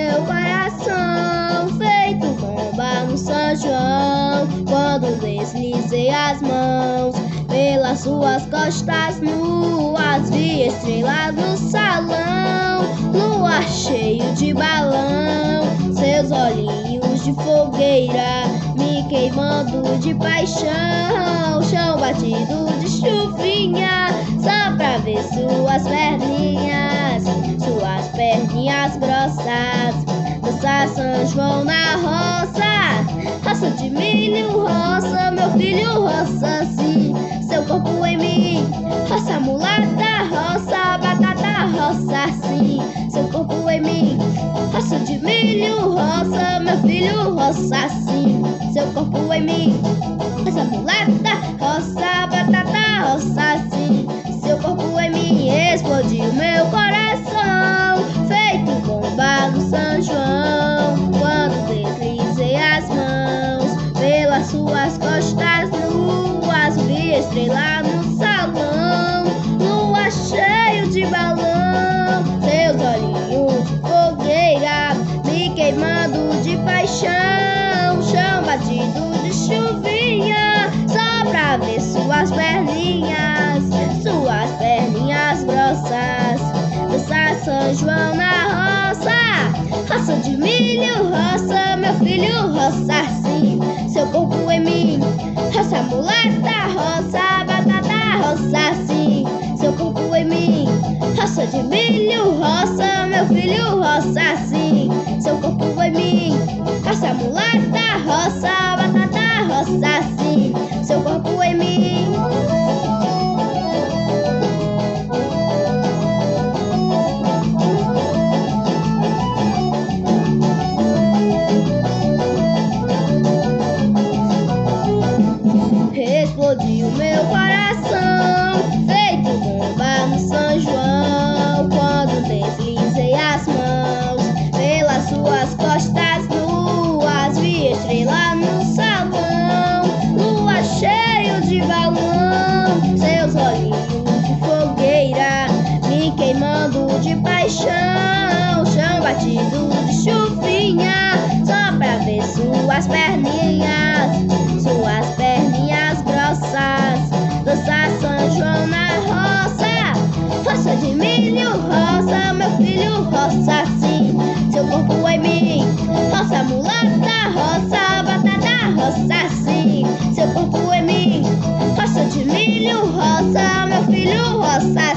meu coração, feito bomba no São João. Quando deslizei as mãos pelas suas costas nuas, vi estrelas no salão, lua cheio de balão, seus olhinhos de fogueira me queimando de paixão. Chão batido de chuvinha, só pra ver suas perninhas grossas. Dançar São João na roça, roça de milho, roça, meu filho, roça sim, seu corpo em mim. Roça mulata, roça, batata, roça sim, seu corpo em mim. Roça de milho, roça, meu filho, roça sim, seu corpo em mim. Roça mulata, roça, batata, roça sim, seu corpo em mim. Explodiu meu coração, feito bomba no São João. Quando deslizei as mãos pelas suas costas nuas, vi estrela no salão, lua cheio de balão, seus olhinhos de fogueira me queimando de paixão. Chão batido de chuvinha, só pra ver suas perninhas grossas. Dançar São João na roça, roça de milho, roça, meu filho, roça sim, seu corpo em mim. Roça mulata, roça, batata, roça sim, seu corpo em mim. Roça de milho, roça, meu filho, roça sim, seu corpo em mim. Roça mulata, roça, batata, roça sim, seu corpo em mim. Explodiu meu coração, feito bomba no São João. Quando deslizei as mãos pelas suas costas nuas, vi estrela no salão, lua cheio de balão, seus olhinhos de fogueira me queimando de paixão. Chão batido de chuvinha, só pra ver suas perninhas grossas. Dançar São João na roça, roça de milho, roça, meu filho, roça sim, seu corpo em mim. Roça mulata, roça, batata, roça sim, seu corpo em mim. Roça de milho, roça, meu filho, roça